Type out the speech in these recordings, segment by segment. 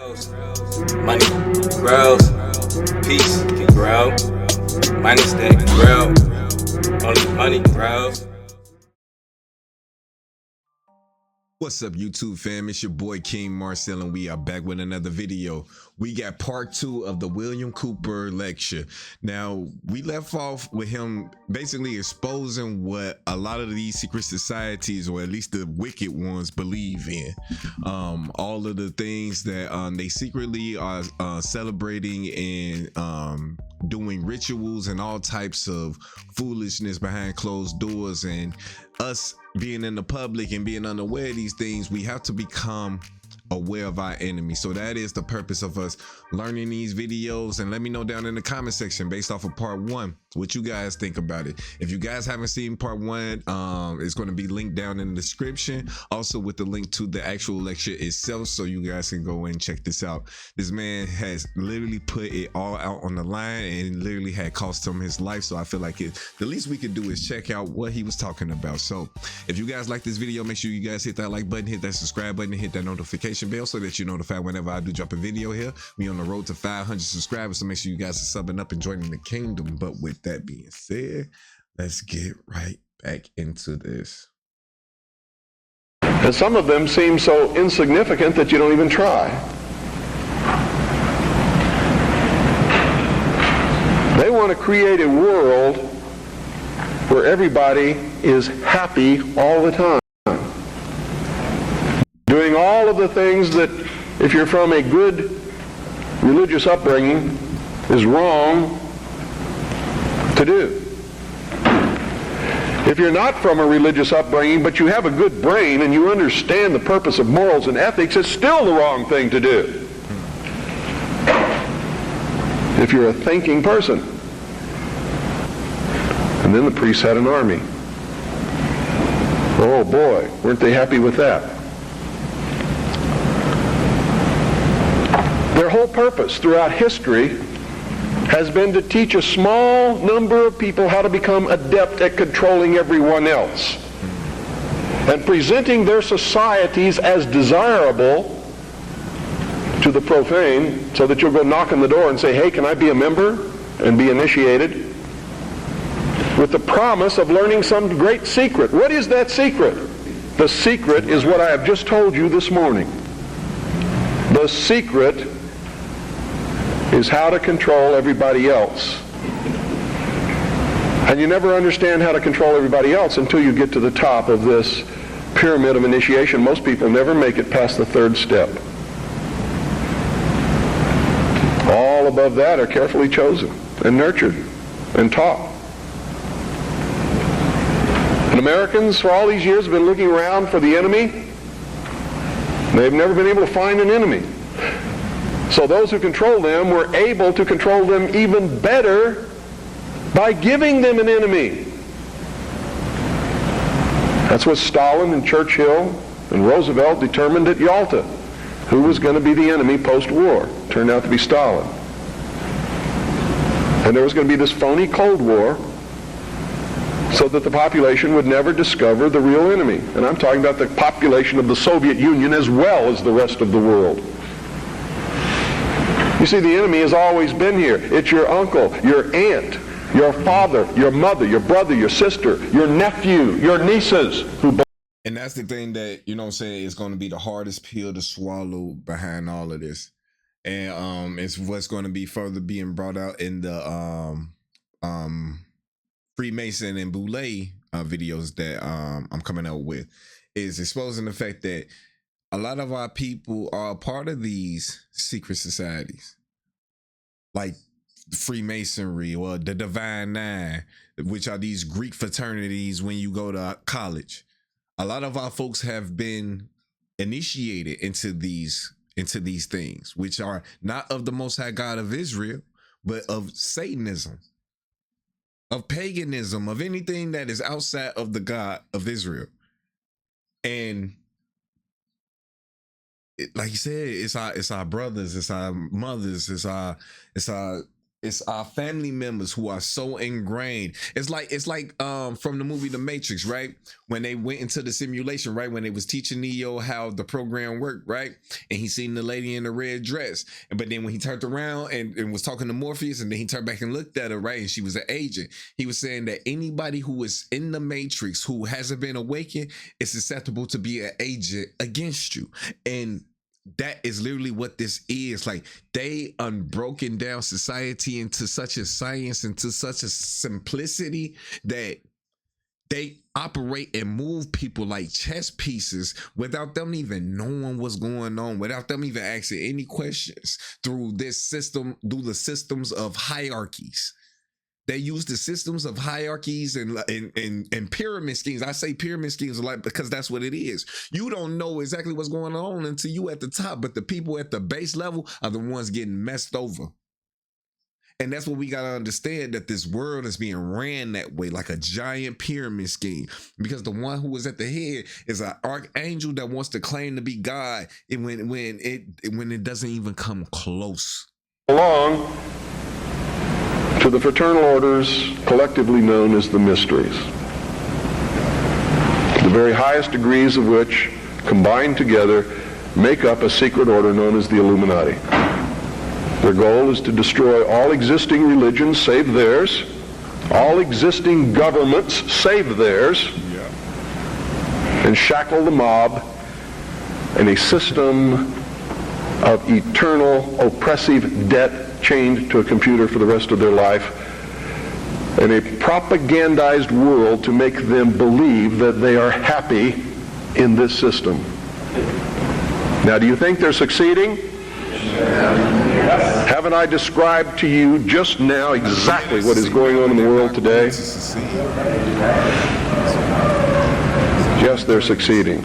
Money grows, peace can grow, money stack grow, only money grows. What's up, YouTube fam? It's your boy KingMarcell, and we are back with another video. We got part 2 of the William Cooper lecture. Now, we left off with him basically exposing what a lot of these secret societies, or at least the wicked ones, believe in. All of the things that they secretly are celebrating and doing rituals and all types of foolishness behind closed doors, and us being in the public and being unaware of these things, we have to become aware of our enemy. So that is the purpose of us learning these videos. And let me know down in the comment section, based off of part 1, what you guys think about it. If you guys haven't seen part 1, it's going to be linked down in the description, also with the link to the actual lecture itself, so you guys can go and check this out. This man has literally put it all out on the line and literally had cost him his life. So I feel like the least we could do is check out what he was talking about. So if you guys like this video, make sure you guys hit that like button, hit that subscribe button, and hit that notification bell so that you're notified whenever I do drop a video here. We on the road to 500 subscribers, so make sure you guys are subbing up and joining the kingdom. But with that being said, let's get right back into this. And some of them seem so insignificant that you don't even try. They want to create a world where everybody is happy all the time, doing all of the things that, if you're from a good religious upbringing, is wrong to do. If you're not from a religious upbringing, but you have a good brain and you understand the purpose of morals and ethics, it's still the wrong thing to do. If you're a thinking person. And then the priests had an army. Oh boy, weren't they happy with that? Their whole purpose throughout history has been to teach a small number of people how to become adept at controlling everyone else and presenting their societies as desirable to the profane, so that you'll go knock on the door and say, hey, can I be a member, and be initiated, with the promise of learning some great secret. What is that secret? The secret is what I have just told you this morning. The secret is how to control everybody else. And you never understand how to control everybody else until you get to the top of this pyramid of initiation. Most people never make it past the 3rd step. All above that are carefully chosen and nurtured and taught. And Americans for all these years have been looking around for the enemy. They've never been able to find an enemy. So those who control them were able to control them even better by giving them an enemy. That's what Stalin and Churchill and Roosevelt determined at Yalta. Who was going to be the enemy post-war? Turned out to be Stalin. And there was going to be this phony Cold War so that the population would never discover the real enemy. And I'm talking about the population of the Soviet Union as well as the rest of the world. You see, the enemy has always been here. It's your uncle, your aunt, your father, your mother, your brother, your sister, your nephew, your nieces. And that's the thing that, you know what I'm saying, is going to be the hardest pill to swallow behind all of this. And it's what's going to be further being brought out in the Freemason and Boule videos that I'm coming out with, is exposing the fact that a lot of our people are a part of these secret societies, like Freemasonry or the Divine Nine, which are these Greek fraternities when you go to college. A lot of our folks have been initiated into these things, which are not of the Most High God of Israel, but of Satanism, of paganism, of anything that is outside of the God of Israel. And like you said, it's our brothers, it's our mothers, it's our It's our family members who are so ingrained. It's like from the movie The Matrix, right? When they went into the simulation, right? When they was teaching Neo how the program worked, right? And he seen the lady in the red dress. But then when he turned around and was talking to Morpheus, and then he turned back and looked at her, right? And she was an agent. He was saying that anybody who is in the Matrix who hasn't been awakened is susceptible to be an agent against you. And that is literally what this is. Like, they unbroken down society into such a science, into such a simplicity, that they operate and move people like chess pieces without them even knowing what's going on, without them even asking any questions, through this system, through the systems of hierarchies. They use the systems of hierarchies and pyramid schemes. I say pyramid schemes a lot because that's what it is. You don't know exactly what's going on until you at the top, but the people at the base level are the ones getting messed over. And that's what we got to understand, that this world is being ran that way, like a giant pyramid scheme, because the one who is at the head is an archangel that wants to claim to be God, and when it doesn't even come close. Belong to the fraternal orders collectively known as the mysteries, the very highest degrees of which combined together make up a secret order known as the Illuminati. Their goal is to destroy all existing religions save theirs, all existing governments save theirs, and shackle the mob in a system of eternal oppressive debt chained to a computer for the rest of their life, in a propagandized world to make them believe that they are happy in this system. Now, do you think they're succeeding? Yes. Haven't I described to you just now exactly what is going on in the world today? Yes, they're succeeding.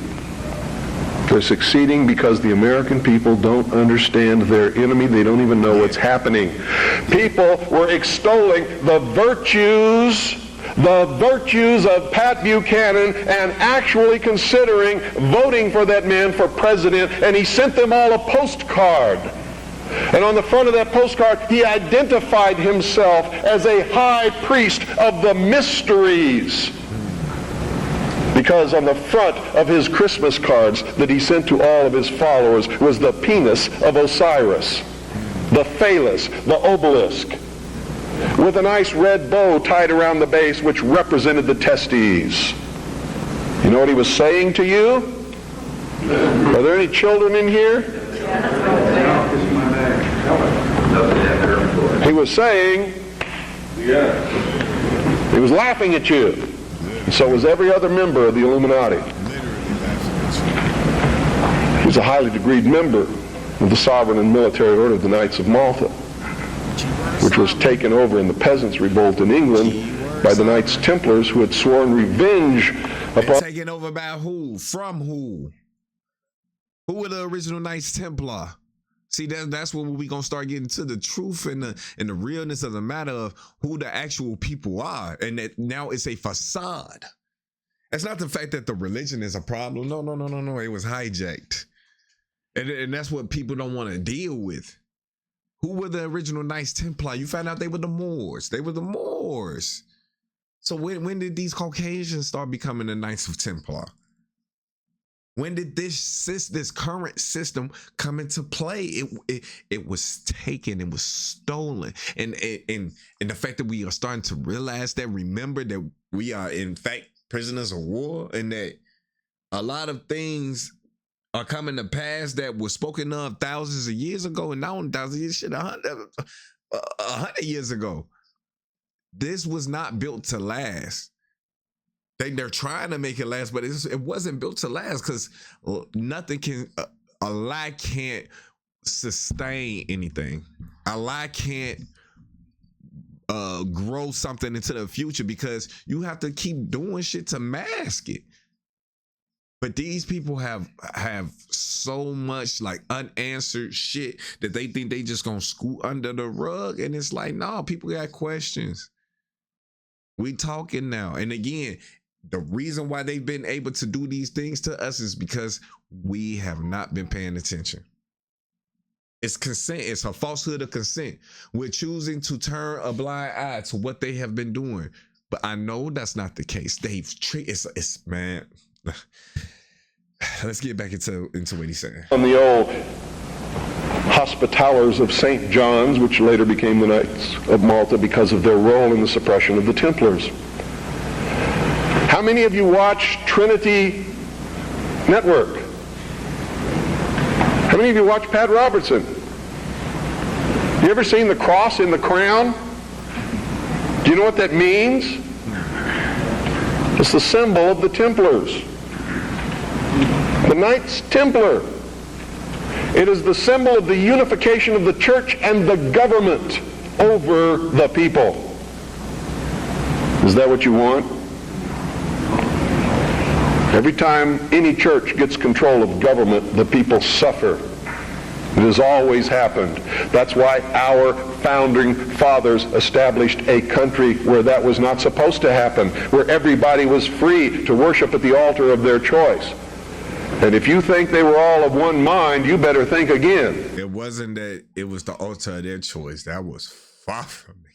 They're succeeding because the American people don't understand their enemy. They don't even know what's happening. People were extolling the virtues of Pat Buchanan and actually considering voting for that man for president, and he sent them all a postcard. And on the front of that postcard, he identified himself as a high priest of the mysteries. Because on the front of his Christmas cards that he sent to all of his followers was the penis of Osiris, the phallus, the obelisk, with a nice red bow tied around the base which represented the testes. You know what he was saying to you? Are there any children in here? He was saying, he was laughing at you. And so was every other member of the Illuminati. He was a highly degreed member of the sovereign and military order of the Knights of Malta, which was taken over in the Peasants' Revolt in England by the Knights Templars, who had sworn revenge upon... Taken over by who? From who? Who were the original Knights Templar? See, that's when we gonna start getting to the truth and the realness of the matter of who the actual people are, and that now it's a facade. It's not the fact that the religion is a problem. No. It was hijacked, and that's what people don't want to deal with. Who were the original Knights Templar? You find out they were the Moors. They were the Moors. So when did these Caucasians start becoming the Knights of Templar? When did this current system come into play? It was taken, it was stolen. And the fact that we are starting to realize that, remember that we are in fact prisoners of war, and that a lot of things are coming to pass that were spoken of thousands of years ago, and now thousands of years, shit, 100 years ago. This was not built to last. They're trying to make it last, but it wasn't built to last, because nothing can, a lie can't sustain anything. A lie can't grow something into the future, because you have to keep doing shit to mask it. But these people have so much like unanswered shit that they think they just gonna scoot under the rug, and it's like, no, people got questions. We talking now, and again, the reason why they've been able to do these things to us is because we have not been paying attention. It's consent. It's a falsehood of consent. We're choosing to turn a blind eye to what they have been doing. But I know that's not the case. They've treated it's man. Let's get back into what he's saying. On the old Hospitallers of St. John's, which later became the Knights of Malta because of their role in the suppression of the Templars. How many of you watch Trinity Network? How many of you watch Pat Robertson? You ever seen the cross in the crown? Do you know what that means? It's the symbol of the Templars. The Knights Templar. It is the symbol of the unification of the church and the government over the people. Is that what you want? Every time any church gets control of government, the people suffer. It has always happened. That's why our founding fathers established a country where that was not supposed to happen, where everybody was free to worship at the altar of their choice. And if you think they were all of one mind, you better think again. It wasn't that it was the altar of their choice. That was far from the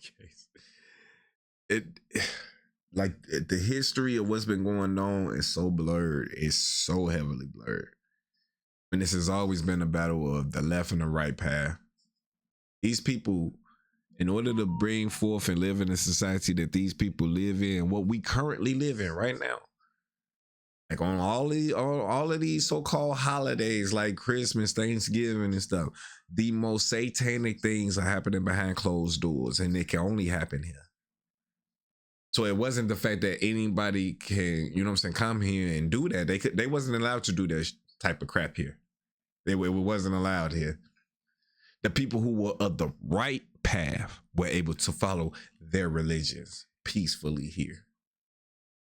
case. The history of what's been going on is so blurred. It's so heavily blurred. And this has always been a battle of the left and the right path. These people, in order to bring forth and live in the society that these people live in, what we currently live in right now, like on all of these so-called holidays like Christmas, Thanksgiving and stuff, the most satanic things are happening behind closed doors, and it can only happen here. So it wasn't the fact that anybody can, come here and do that. They wasn't allowed to do that type of crap here. It wasn't allowed here. The people who were of the right path were able to follow their religions peacefully here.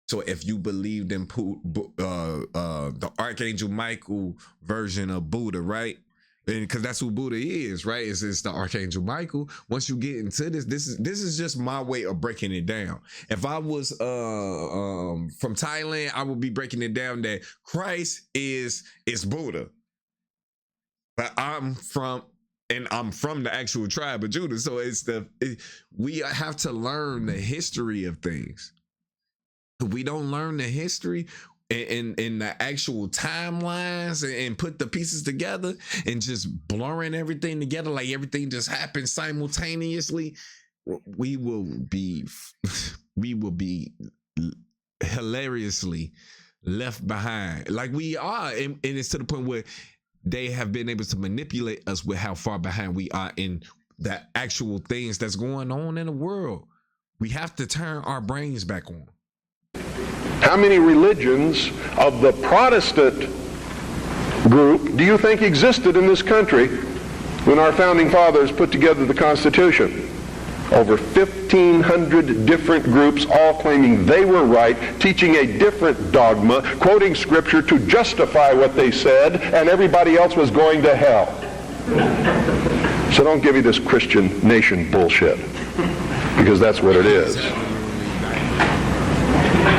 So if you believed in the Archangel Michael version of Buddha, right? Because that's who Buddha is, right? It's the Archangel Michael. Once you get into this is just my way of breaking it down. If I was from Thailand, I would be breaking it down that Christ is Buddha. But I'm from the actual tribe of Judah. So we have to learn the history of things. If we don't learn the history and the actual timelines and put the pieces together and just blurring everything together like everything just happens simultaneously, we will be hilariously left behind like we are. And it's to the point where they have been able to manipulate us with how far behind we are in the actual things that's going on in the world. We have to turn our brains back on. How many religions of the Protestant group do you think existed in this country when our founding fathers put together the Constitution? Over 1,500 different groups, all claiming they were right, teaching a different dogma, quoting scripture to justify what they said, and everybody else was going to hell. So don't give me this Christian nation bullshit, because that's what it is.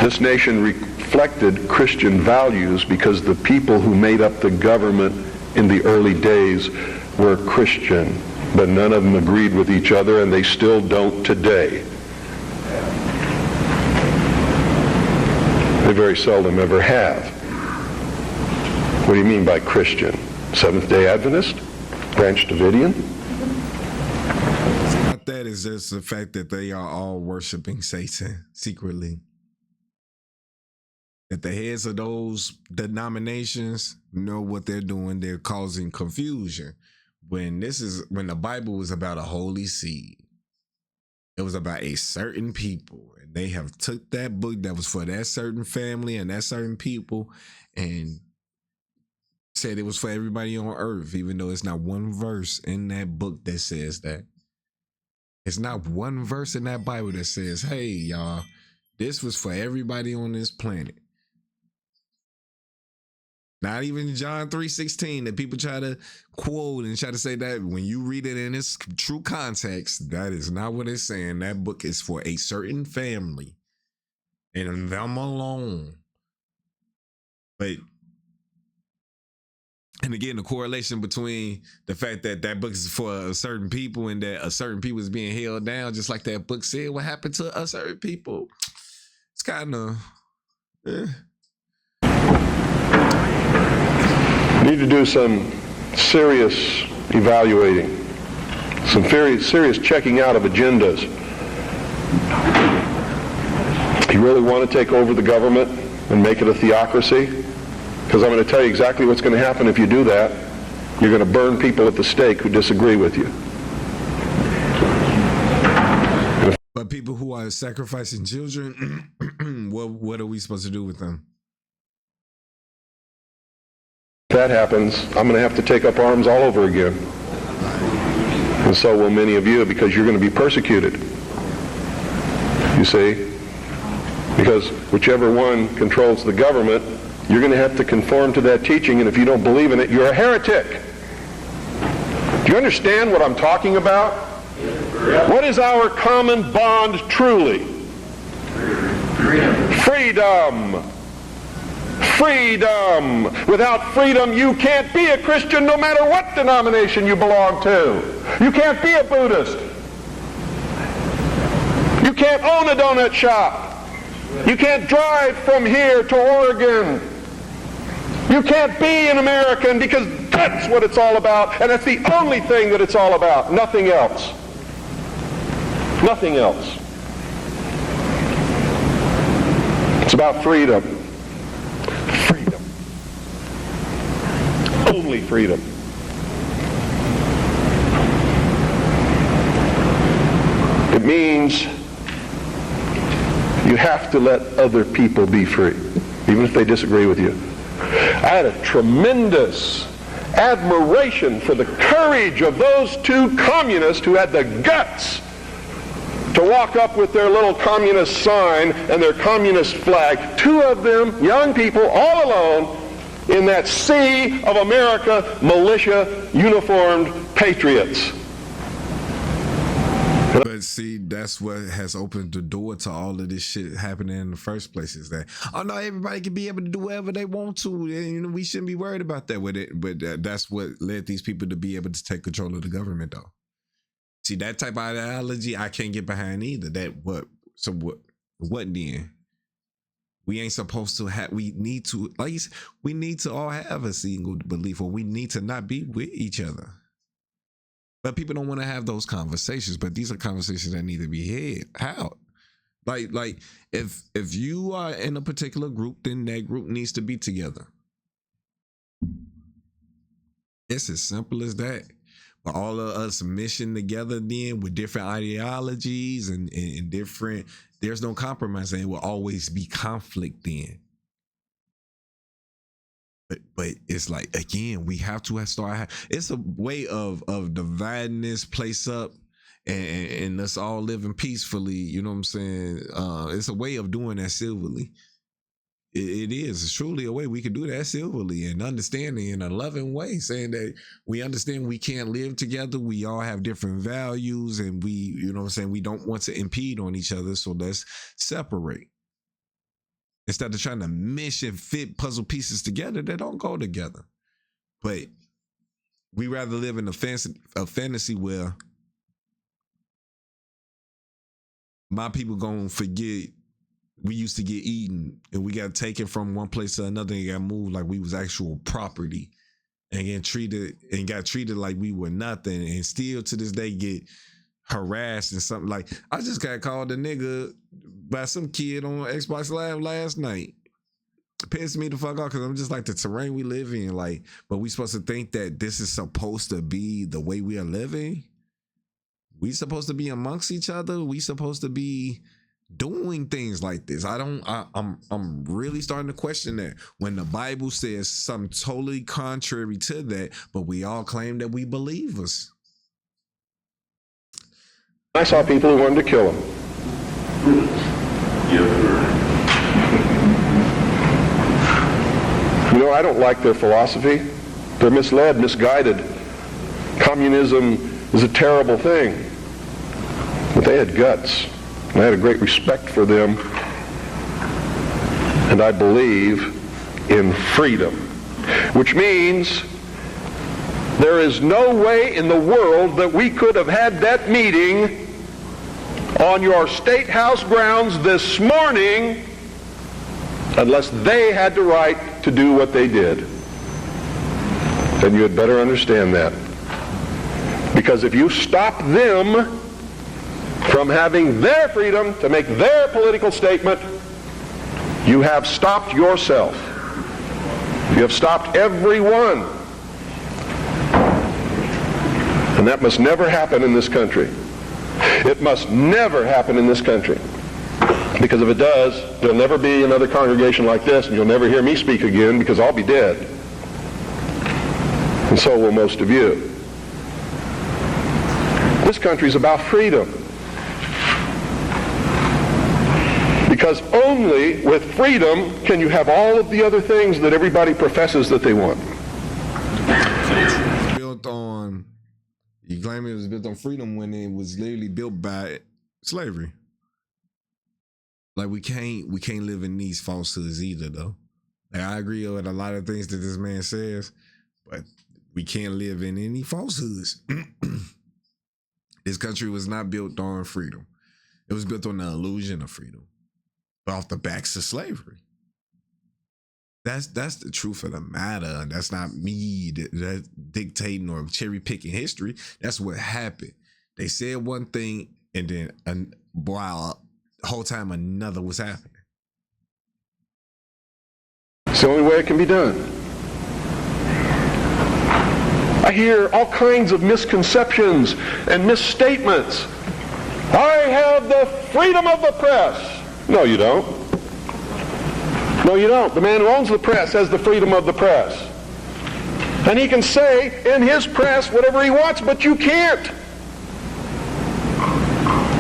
This nation reflected Christian values because the people who made up the government in the early days were Christian, but none of them agreed with each other, and they still don't today. They very seldom ever have. What do you mean by Christian? Seventh-day Adventist? Branch Davidian? It's not that, it's just the fact that they are all worshiping Satan secretly. That the heads of those denominations know what they're doing. They're causing confusion. When the Bible was about a holy seed, it was about a certain people, and they have took that book that was for that certain family and that certain people and said it was for everybody on earth, even though it's not one verse in that book that says that. It's not one verse in that Bible that says, hey, y'all, this was for everybody on this planet. Not even John 3:16 that people try to quote and try to say that when you read it in its true context, that is not what it's saying. That book is for a certain family and them alone. But And again, the correlation between the fact that that book is for a certain people and that a certain people is being held down, just like that book said, what happened to a certain people? It's kind of, Need to do some serious evaluating, some very serious checking out of agendas. You really want to take over the government and make it a theocracy? Because I'm going to tell you exactly what's going to happen if you do that. You're going to burn people at the stake who disagree with you. But people who are sacrificing children, what are we supposed to do with them? If that happens, I'm going to have to take up arms all over again. And so will many of you, because you're going to be persecuted. You see? Because whichever one controls the government, you're going to have to conform to that teaching, and if you don't believe in it, you're a heretic. Do you understand what I'm talking about? What is our common bond truly? Freedom. Freedom. Without freedom, you can't be a Christian no matter what denomination you belong to. You can't be a Buddhist. You can't own a donut shop. You can't drive from here to Oregon. You can't be an American, because that's what it's all about, and that's the only thing that it's all about. Nothing else. Nothing else. It's about freedom. Freedom. Only freedom. It means you have to let other people be free, even if they disagree with you. I had a tremendous admiration for the courage of those two communists who had the guts to walk up with their little communist sign and their communist flag. Two of them, young people, all alone, in that sea of America, militia, uniformed patriots. But see, that's what has opened the door to all of this shit happening in the first place, is that, oh no, everybody can be able to do whatever they want to, and you know, we shouldn't be worried about that with it. But that's what led these people to be able to take control of the government, though. See, that type of ideology I can't get behind either. What then? We ain't supposed to have, we need to all have a single belief, or we need to not be with each other. But people don't want to have those conversations. But these are conversations that need to be had. How? Like if you are in a particular group, then that group needs to be together. It's as simple as that. But all of us meshing together then with different ideologies and different, there's no compromise, and it will always be conflict then. But it's like, again, we have to start. It's a way of dividing this place up and us all living peacefully. You know what I'm saying? It's a way of doing that civilly. It is. It's truly a way we can do that civilly and understanding in a loving way, saying that we understand we can't live together. We all have different values, and we, you know what I'm saying, we don't want to impede on each other. So let's separate. Instead of trying to mesh and fit puzzle pieces together that don't go together. But we rather live in a fantasy where my people gonna forget we used to get eaten and we got taken from one place to another and got moved like we was actual property and got treated like we were nothing, and still to this day get harassed and something. Like, I just got called a nigga by some kid on Xbox Live last night. Pissed me the fuck off, because I'm just like, the terrain we live in, like, but we supposed to think that this is supposed to be the way we are living? We supposed to be amongst each other? We supposed to be doing things like this? I'm really starting to question that when the Bible says something totally contrary to that, but we all claim that we believers. I saw people who wanted to kill him. You know, I don't like their philosophy. They're misled, misguided. Communism is a terrible thing. But they had guts. And I had a great respect for them. And I believe in freedom. Which means There is no way in the world that we could have had that meeting on your state house grounds this morning unless they had the right to do what they did. Then you had better understand that. Because if you stop them from having their freedom to make their political statement, you have stopped yourself. You have stopped everyone. And that must never happen in this country. It must never happen in this country. Because if it does, there'll never be another congregation like this, and you'll never hear me speak again because I'll be dead. And so will most of you. This country's about freedom. Because only with freedom can you have all of the other things that everybody professes that they want. Built on, you claim it was built on freedom when it was literally built by slavery. Like we can't live in these falsehoods either, though. Like I agree with a lot of things that this man says, but we can't live in any falsehoods. This country was not built on freedom. It was built on the illusion of freedom, off the backs of slavery. That's the truth of the matter. That's not me that dictating or cherry picking history. That's what happened. They said one thing, and then while the whole time another was happening. It's the only way it can be done. I hear all kinds of misconceptions and misstatements. I have the freedom of the press. No, you don't. No, you don't. The man who owns the press has the freedom of the press. And he can say in his press whatever he wants, but you can't.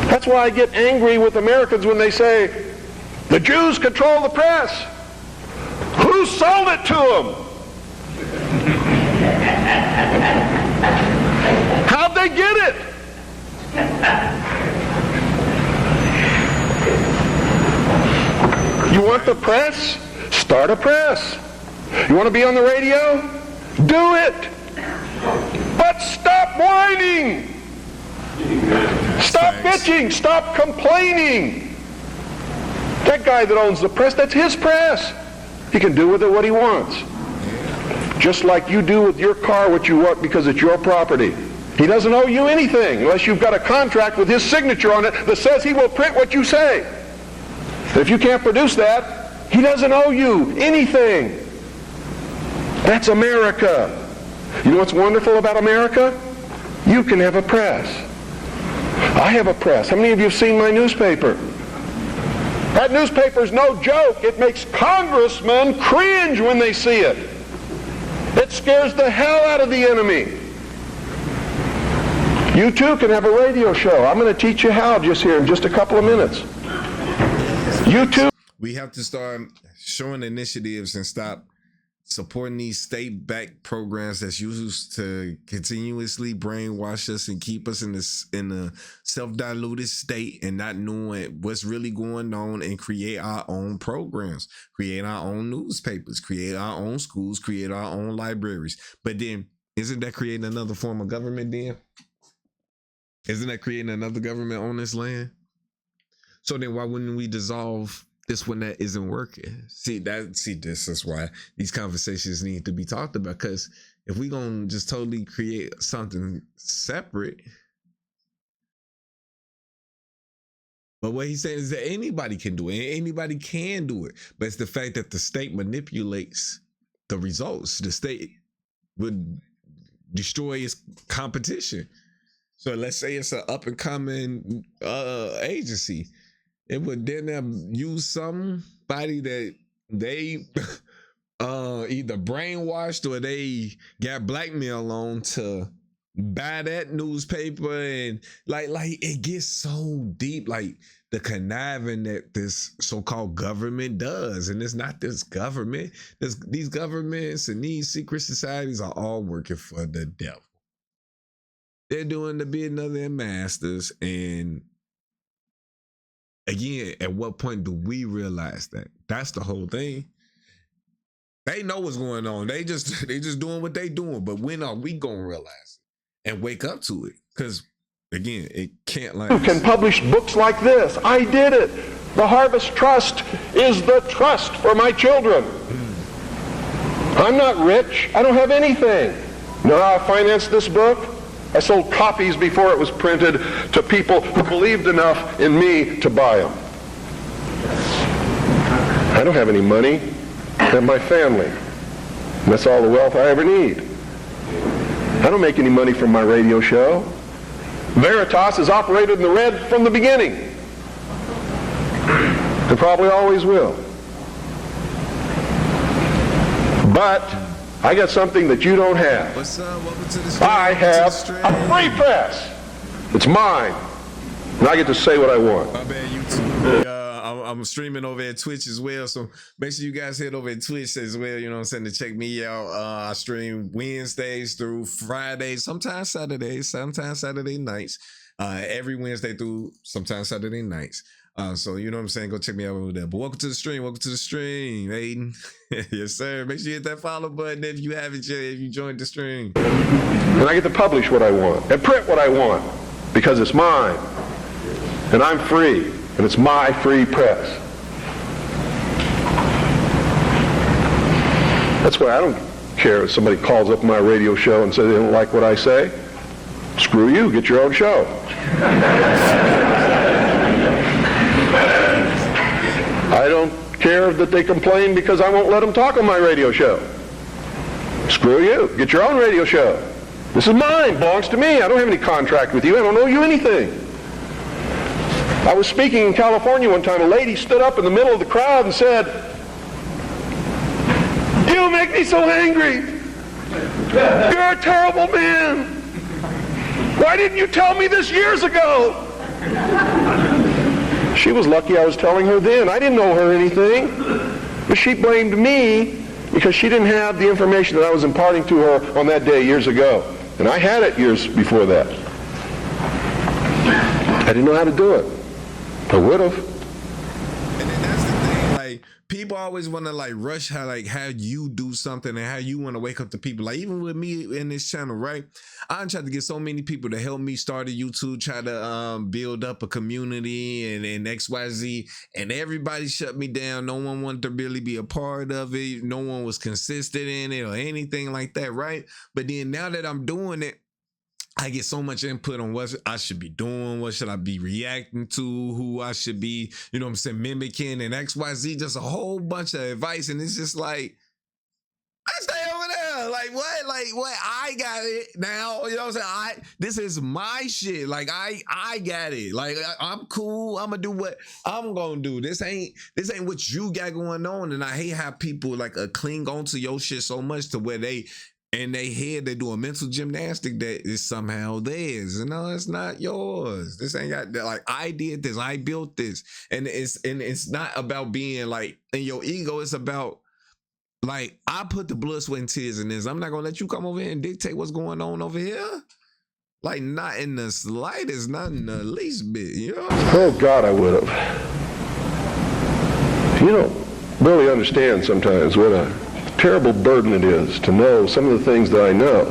That's why I get angry with Americans when they say, the Jews control the press. Who sold it to them? How'd they get it? You want the press? Start a press. You want to be on the radio? Do it. But stop whining. Stop bitching. Stop complaining. That guy that owns the press, that's his press. He can do with it what he wants. Just like you do with your car what you want because it's your property. He doesn't owe you anything unless you've got a contract with his signature on it that says he will print what you say. If you can't produce that, he doesn't owe you anything. That's America. You know what's wonderful about America? You can have a press. I have a press. How many of you have seen my newspaper? That newspaper's no joke. It makes congressmen cringe when they see it. It scares the hell out of the enemy. You too can have a radio show. I'm going to teach you how just here in just a couple of minutes. You too. We have to start showing initiatives and stop supporting these state-backed programs that's used to continuously brainwash us and keep us in a self-diluted state and not knowing what's really going on, and create our own programs, create our own newspapers, create our own schools, create our own libraries. But then, isn't that creating another form of government then? Isn't that creating another government on this land? So then why wouldn't we dissolve this one that isn't working? See, this is why these conversations need to be talked about. Because if we gonna just totally create something separate, but what he's saying is that anybody can do it. Anybody can do it. But it's the fact that the state manipulates the results. The state would destroy its competition. So let's say it's an up and coming agency. It would then use somebody that they either brainwashed or they got blackmail on to buy that newspaper, and like it gets so deep, like the conniving that this so-called government does. And it's not this government. These governments and these secret societies are all working for the devil. They're doing the bidding of their masters. And again, at what point do we realize that? That's the whole thing. They know what's going on. They just doing what they doing. But when are we gonna realize it and wake up to it? Because again, it can't You can publish books like this. I did it. The Harvest Trust is the trust for my children. I'm not rich. I don't have anything. You know how I financed this book? I sold copies before it was printed to people who believed enough in me to buy them. I don't have any money. I have my family. And that's all the wealth I ever need. I don't make any money from my radio show. Veritas has operated in the red from the beginning. And probably always will. But I got something that you don't have. What's up? Welcome to the stream. I have a free press. It's mine. And I get to say what I want. My bad, YouTube. I'm streaming over at Twitch as well, so make sure you guys head over at Twitch as well, you know what I'm saying, to check me out. I stream Wednesdays through Fridays, sometimes Saturdays, sometimes Saturday nights, every Wednesday through sometimes Saturday nights. So you know what I'm saying, go check me out over there. But welcome to the stream, Aiden. Yes, sir. Make sure you hit that follow button if you haven't yet, if you joined the stream. And I get to publish what I want and print what I want because it's mine. And I'm free. And it's my free press. That's why I don't care if somebody calls up my radio show and says they don't like what I say. Screw you, get your own show. I don't care that they complain because I won't let them talk on my radio show. Screw you, get your own radio show. This is mine, belongs to me. I don't have any contract with you. I don't owe you anything. I was speaking in California one time. A lady stood up in the middle of the crowd and said, "You make me so angry. You're a terrible man. Why didn't you tell me this years ago?" She was lucky I was telling her then. I didn't owe her anything. But she blamed me because she didn't have the information that I was imparting to her on that day years ago. And I had it years before that. I didn't know how to do it. I would have. And then that's the thing, like, people always want to like rush how you do something and how you want to wake up the people. Like, even with me in this channel, right? I tried to get so many people to help me start a YouTube, try to build up a community and XYZ, and everybody shut me down. No one wanted to really be a part of it. No one was consistent in it or anything like that, right? But then now that I'm doing it, I get so much input on what I should be doing, what should I be reacting to, who I should be, you know what I'm saying, mimicking, and XYZ, just a whole bunch of advice. And it's just like, I stay over there. Like what? I got it now. You know what I'm saying? This is my shit. Like I got it. Like I'm cool. I'm gonna do what I'm gonna do. This ain't what you got going on. And I hate how people like cling on to your shit so much to where they in their head they do a mental gymnastic that is somehow theirs. You know, it's not yours. This ain't got that. Like, I did this, I built this. And it's not about being like in your ego, it's about like, I put the blood, sweat, and tears in this. I'm not gonna let you come over here and dictate what's going on over here. Like, not in the slightest, not in the least bit, you know? Oh God, I would have. You don't really understand sometimes what a terrible burden it is to know some of the things that I know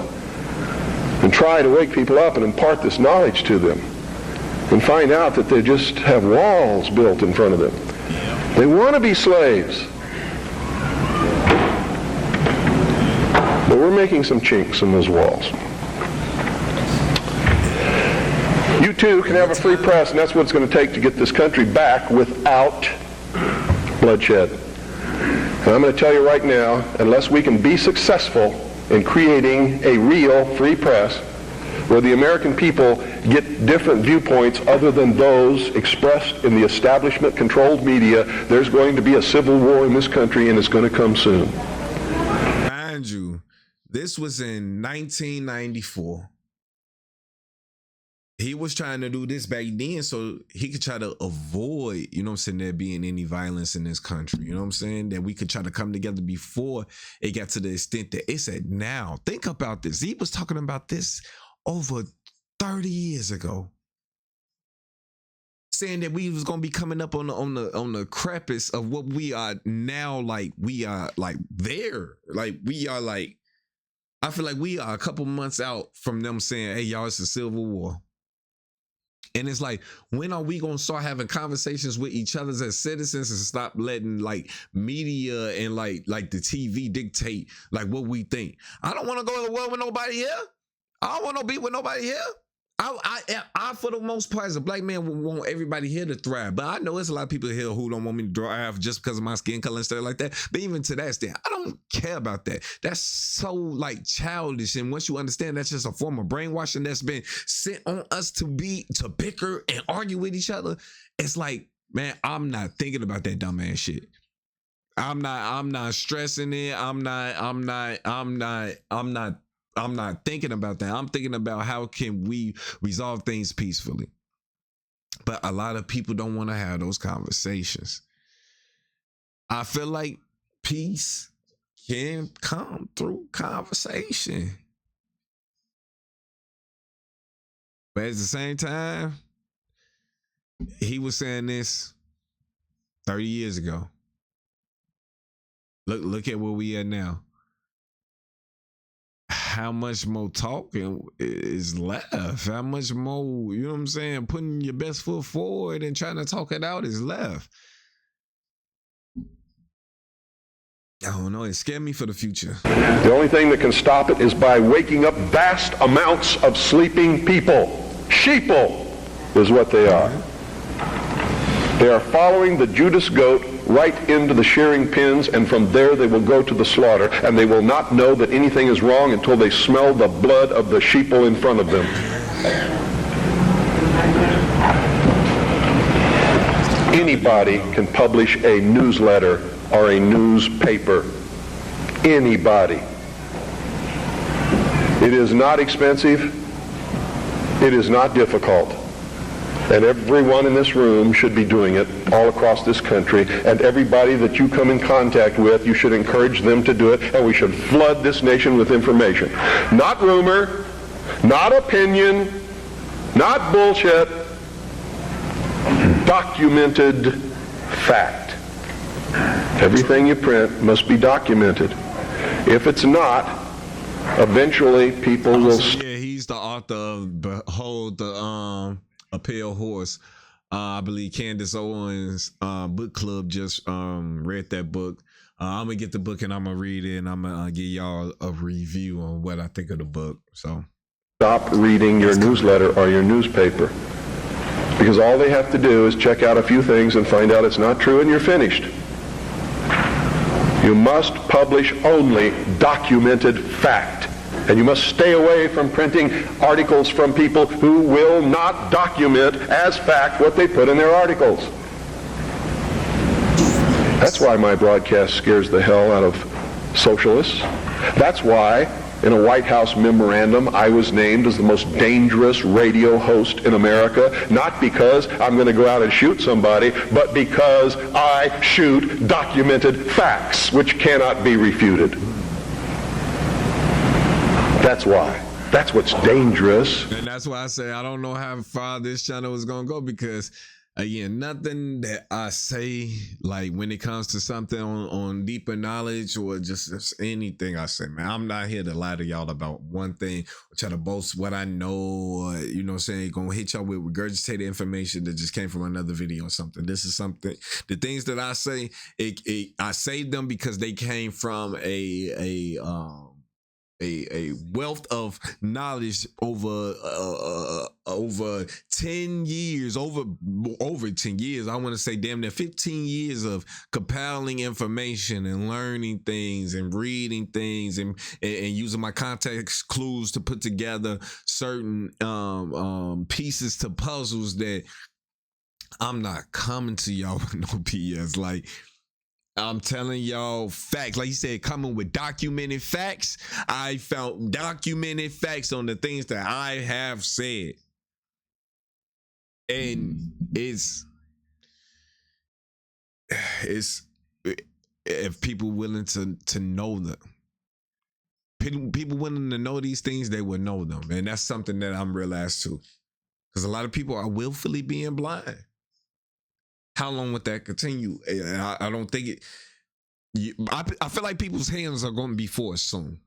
and try to wake people up and impart this knowledge to them and find out that they just have walls built in front of them. They want to be slaves. But we're making some chinks in those walls. You too can have a free press, and that's what it's going to take to get this country back without bloodshed. And I'm going to tell you right now, unless we can be successful in creating a real free press where the American people get different viewpoints other than those expressed in the establishment-controlled media, there's going to be a civil war in this country, and it's going to come soon. Mind you, this was in 1994. He was trying to do this back then so he could try to avoid, you know what I'm saying, there being any violence in this country. You know what I'm saying? That we could try to come together before it got to the extent that it's at now. Think about this. He was talking about this over 30 years ago. saying that we was gonna be coming up on the precipice of what we are now. Like we are like there. Like we are like. I feel like we are a couple months out from them saying, "Hey, y'all, it's a civil war." And it's like, when are we gonna start having conversations with each other as citizens and stop letting like media and like the TV dictate like what we think? I don't want to go to the world with nobody here. I don't want to be with nobody here. I, for the most part, as a black man, would want everybody here to thrive. But I know there's a lot of people here who don't want me to thrive just because of my skin color and stuff like that. But even to that extent, I don't care about that. That's so like childish. And once you understand that's just a form of brainwashing that's been sent on us to bicker and argue with each other, it's like, man, I'm not thinking about that dumbass shit. I'm not stressing it. I'm not thinking about that. I'm thinking about how can we resolve things peacefully. But a lot of people don't want to have those conversations. I feel like peace can come through conversation. But at the same time, he was saying this 30 years ago. Look at where we are now. How much more talking is left? How much more, you know what I'm saying, putting your best foot forward and trying to talk it out is left? I don't know. It scared me for the future. The only thing that can stop it is by waking up vast amounts of sleeping people. Sheeple is what they are. They are following the Judas goat right into the shearing pins, and from there they will go to the slaughter, and they will not know that anything is wrong until they smell the blood of the sheeple in front of them. Anybody can publish a newsletter or a newspaper. Anybody. It is not expensive. It is not difficult. And everyone in this room should be doing it all across this country. And everybody that you come in contact with, you should encourage them to do it. And we should flood this nation with information. Not rumor, not opinion, not bullshit. Documented fact. Everything you print must be documented. If it's not, eventually people will... Yeah, he's the author of Behold the... A Pale Horse. I believe Candace Owens book club just read that book. I'm gonna get the book and I'm gonna read it and I'm gonna give y'all a review on what I think of the book. So stop reading your newsletter or your newspaper, because all they have to do is check out a few things and find out it's not true, and you're finished. You must publish only documented fact. And you must stay away from printing articles from people who will not document as fact what they put in their articles. That's why my broadcast scares the hell out of socialists. That's why in a White House memorandum I was named as the most dangerous radio host in America, not because I'm going to go out and shoot somebody, but because I shoot documented facts which cannot be refuted. That's why. That's what's dangerous. And that's why I say I don't know how far this channel is going to go, because, again, nothing that I say, like when it comes to something on deeper knowledge or just anything I say, man, I'm not here to lie to y'all about one thing or try to boast what I know or, you know what I'm saying, going to hit y'all with regurgitated information that just came from another video or something. This is something, the things that I say, I say them because they came from a wealth of knowledge over 10 years, over 10 years. I want to say damn near 15 years of compiling information and learning things and reading things and using my context clues to put together certain pieces to puzzles that I'm not coming to y'all with no BS. Like, I'm telling y'all facts. Like you said, coming with documented facts. I found documented facts on the things that I have said. And it's if people willing to know them. People willing to know these things, they will know them. And that's something that I'm realized too. Because a lot of people are willfully being blind. How long would that continue? And I don't think it. I feel like people's hands are going to be forced soon.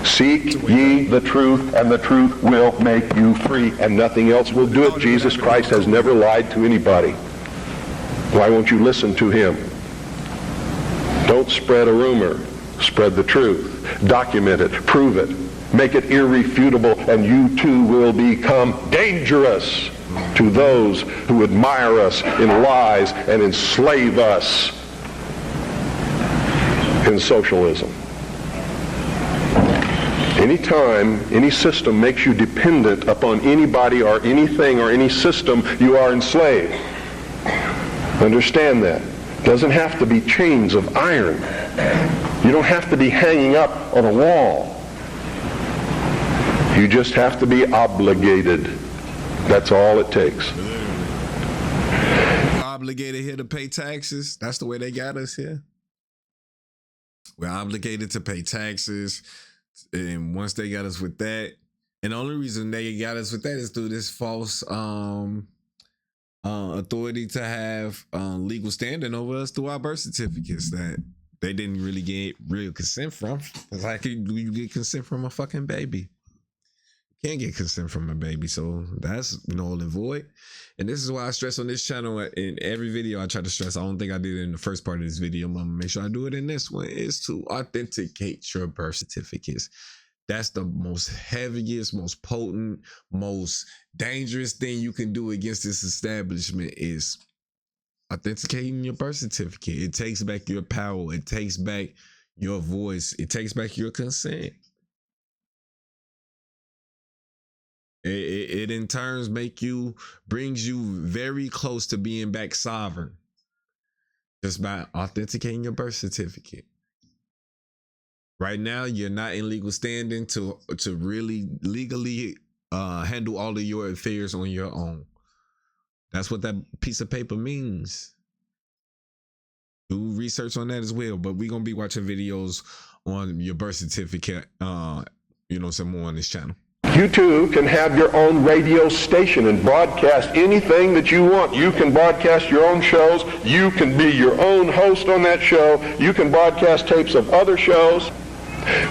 Seek ye the truth, and the truth will make you free, and nothing else will do it. Jesus Christ has never lied to anybody. Why won't you listen to him? Don't spread a rumor. Spread the truth. Document it. Prove it. Make it irrefutable, and you too will become dangerous to those who admire us in lies and enslave us in socialism. Anytime any system makes you dependent upon anybody or anything or any system, you are enslaved. Understand that. It doesn't have to be chains of iron. You don't have to be hanging up on a wall. You just have to be obligated. That's all it takes. We're obligated here to pay taxes. That's the way they got us here. We're obligated to pay taxes. And once they got us with that, and the only reason they got us with that is through this false authority to have legal standing over us through our birth certificates that they didn't really get real consent from. It's like, do you get consent from a fucking baby? You can't get consent from a baby, so that's null and void. And this is why I stress on this channel in every video. I try to stress. I don't think I did it in the first part of this video. I'm gonna make sure I do it in this one. Is to authenticate your birth certificates. That's the most heaviest, most potent, most dangerous thing you can do against this establishment is authenticating your birth certificate. It takes back your power. It takes back your voice. It takes back your consent. It in turns brings you very close to being back sovereign just by authenticating your birth certificate. Right now, you're not in legal standing to really legally handle all of your affairs on your own. That's what that piece of paper means. Do research on that as well. But we're gonna be watching videos on your birth certificate, some more on this channel. You too can have your own radio station and broadcast anything that you want. You can broadcast your own shows. You can be your own host on that show. You can broadcast tapes of other shows.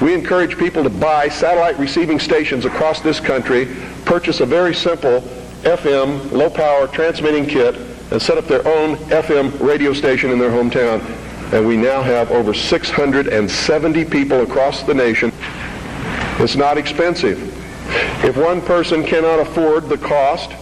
We encourage people to buy satellite receiving stations across this country, purchase a very simple FM, low-power transmitting kit, and set up their own FM radio station in their hometown. And we now have over 670 people across the nation. It's not expensive. If one person cannot afford the cost,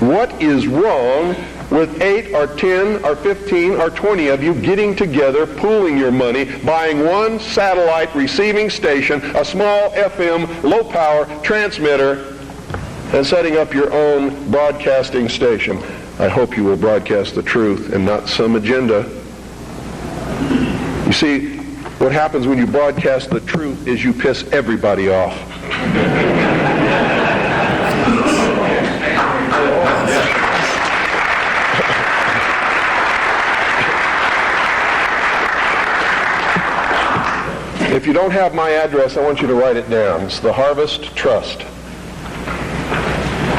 what is wrong with 8 or 10 or 15 or 20 of you getting together, pooling your money, buying one satellite receiving station, a small FM low-power transmitter, and setting up your own broadcasting station? I hope you will broadcast the truth and not some agenda. You see, what happens when you broadcast the truth is you piss everybody off. If you don't have my address, I want you to write it down. It's the Harvest Trust.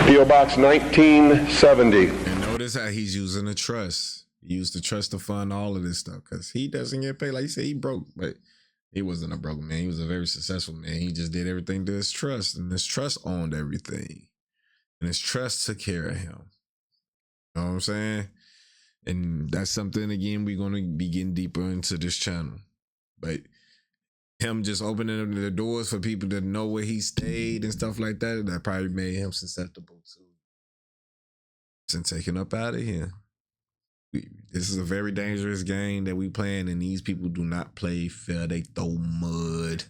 P.O. Box 1970. And notice how he's using a trust. He used the trust to fund all of this stuff because he doesn't get paid. Like you said, he broke, but he wasn't a broke man. He was a very successful man. He just did everything to his trust, and his trust owned everything. And his trust took care of him. You know what I'm saying? And that's something, again, we're going to be getting deeper into this channel. But him just opening the doors for people to know where he stayed and stuff like that, that probably made him susceptible to and taken up out of here. This is a very dangerous game that we playing, and these people do not play fair. They throw mud.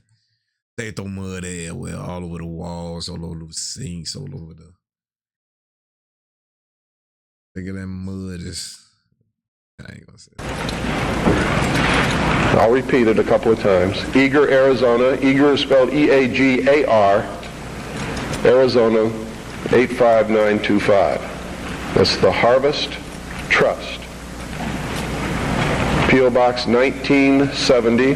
They throw mud everywhere, all over the walls, all over the sinks, all over the... Think of that mud is... I ain't gonna say that. I'll repeat it a couple of times. Eagar, Arizona. Eagar is spelled E-A-G-A-R. Arizona 85925. That's the Harvest Trust. P.O. Box 1970.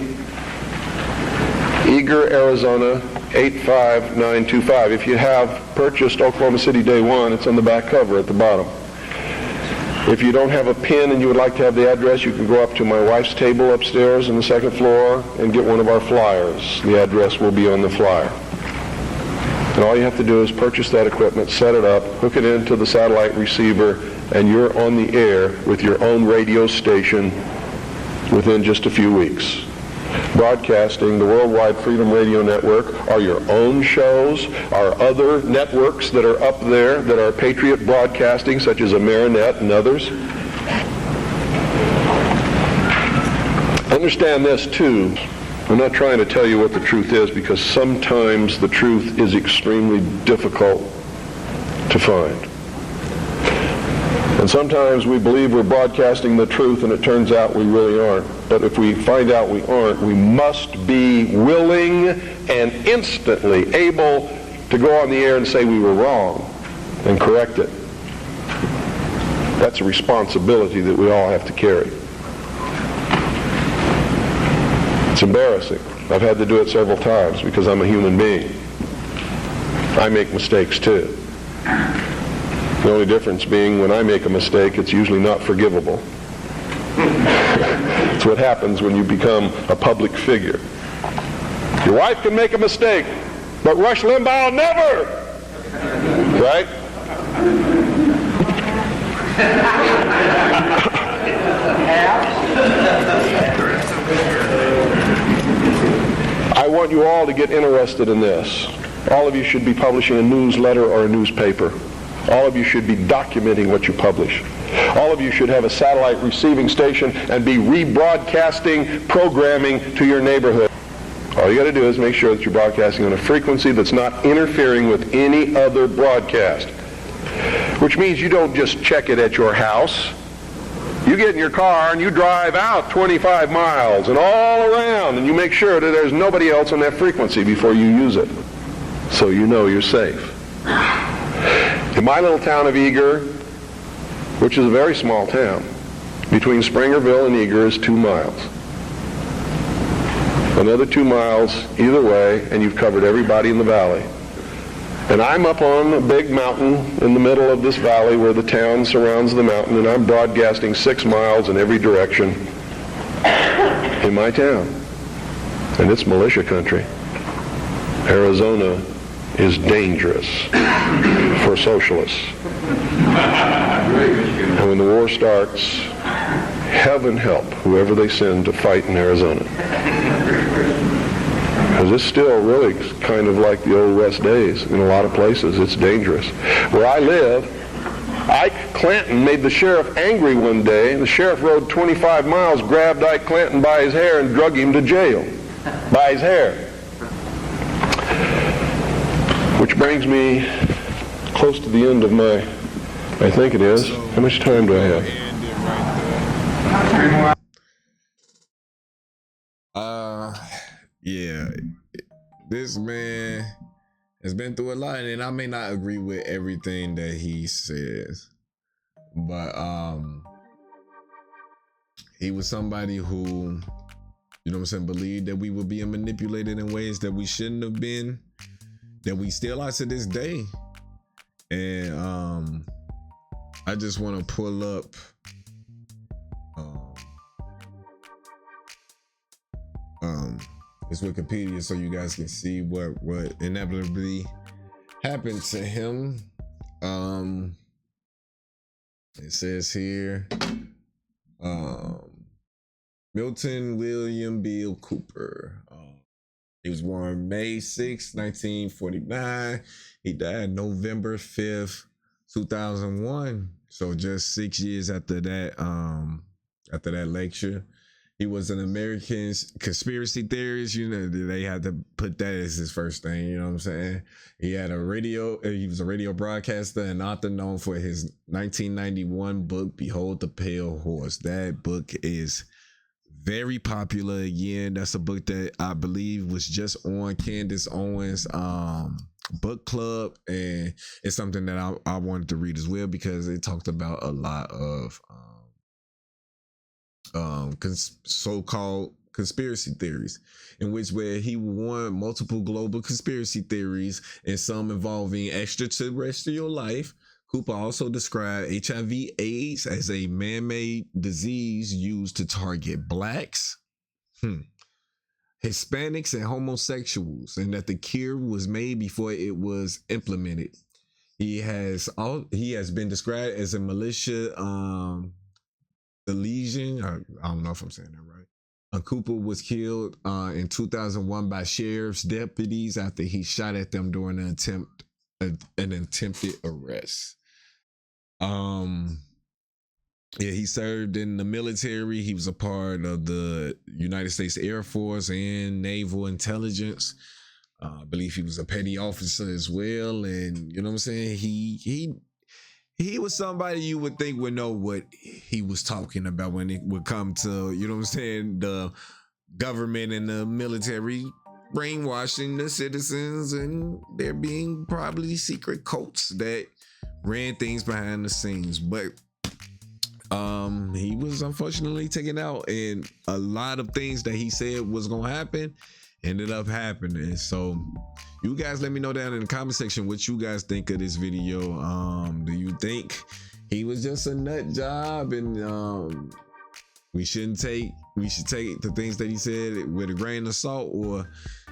Eagar, Arizona 85925. If you have purchased Oklahoma City Day One, it's on the back cover at the bottom. If you don't have a pen and you would like to have the address, you can go up to my wife's table upstairs on the second floor and get one of our flyers. The address will be on the flyer. And all you have to do is purchase that equipment, set it up, hook it into the satellite receiver, and you're on the air with your own radio station within just a few weeks. Broadcasting the Worldwide Freedom Radio Network are your own shows, our other networks that are up there that are Patriot Broadcasting, such as Amerinet and others. Understand this too. I'm not trying to tell you what the truth is, because sometimes the truth is extremely difficult to find. And sometimes we believe we're broadcasting the truth and it turns out we really aren't. But if we find out we aren't, we must be willing and instantly able to go on the air and say we were wrong and correct it. That's a responsibility that we all have to carry. It's embarrassing. I've had to do it several times because I'm a human being. I make mistakes too. The only difference being when I make a mistake, it's usually not forgivable. It's what happens when you become a public figure. Your wife can make a mistake, but Rush Limbaugh never! Right? I want you all to get interested in this. All of you should be publishing a newsletter or a newspaper. All of you should be documenting what you publish. All of you should have a satellite receiving station and be rebroadcasting programming to your neighborhood. All you got to do is make sure that you're broadcasting on a frequency that's not interfering with any other broadcast. Which means you don't just check it at your house. You get in your car and you drive out 25 miles and all around, and you make sure that there's nobody else on that frequency before you use it, so you know you're safe. In my little town of Eager, which is a very small town, between Springerville and Eager is 2 miles. Another 2 miles either way, and you've covered everybody in the valley. And I'm up on a big mountain in the middle of this valley where the town surrounds the mountain, and I'm broadcasting 6 miles in every direction in my town. And it's militia country. Arizona is dangerous for socialists. And when the war starts, heaven help whoever they send to fight in Arizona. Because it's still really kind of like the old West days. In a lot of places, it's dangerous. Where I live, Ike Clanton made the sheriff angry one day. The sheriff rode 25 miles, grabbed Ike Clanton by his hair and drug him to jail. By his hair. Which brings me close to the end of my, I think it is. How much time do I have? Yeah, this man has been through a lot, and I may not agree with everything that he says, but he was somebody who, you know what I'm saying, believed that we were being manipulated in ways that we shouldn't have been, that we still are to this day. And I just want to pull up it's Wikipedia so you guys can see what inevitably happened to him. It says here, Milton William Bill Cooper. He was born May 6, 1949. He died November 5th, 2001. So just 6 years after that lecture. He was an American conspiracy theorist. You know, they had to put that as his first thing. You know what I'm saying? He was a radio broadcaster and author known for his 1991 book, Behold the Pale Horse. That book is very popular. Again, that's a book that I believe was just on Candace Owens' book club. And it's something that I wanted to read as well because it talked about a lot of so-called conspiracy theories, in which where he won multiple global conspiracy theories and some involving extraterrestrial life, Cooper also described HIV/AIDS as a man-made disease used to target blacks, Hispanics, and homosexuals, and that the cure was made before it was implemented. He has been described as a militia lesion. I don't know if I'm saying that right. Cooper was killed in 2001 by sheriff's deputies after he shot at them during an attempted arrest. He served in the military. He was a part of the United States Air Force and Naval Intelligence. I believe he was a petty officer as well. And you know what I'm saying? He was somebody you would think would know what he was talking about when it would come to, you know what I'm saying, the government and the military brainwashing the citizens, and there being probably secret cults that ran things behind the scenes. But he was unfortunately taken out, and a lot of things that he said was gonna happen ended up happening. So you guys let me know down in the comment section what you guys think of this video. Do you think he was just a nut job, and we should take the things that he said with a grain of salt, or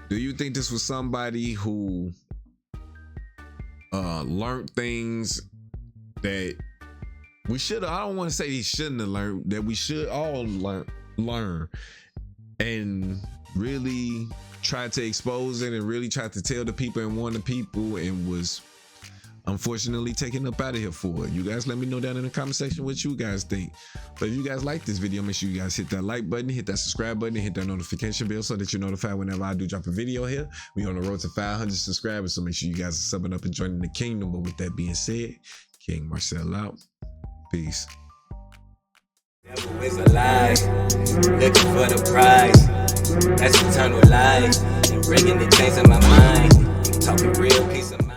do you think this was somebody who learned things that we should, I don't want to say he shouldn't have learned, that we should all learn and really try to expose it and really try to tell the people and warn the people, and was unfortunately taken up out of here for it? You guys let me know down in the comment section what you guys think. But if you guys like this video, make sure you guys hit that like button, hit that subscribe button, and hit that notification bell so that you're notified whenever I do drop a video here. We on the road to 500 subscribers, so make sure you guys are subbing up and joining the kingdom. But with that being said, KingMarcell out. Peace. Devil is alive, looking for the prize. That's eternal life, and bringing the change in my mind. Talking real peace of mind.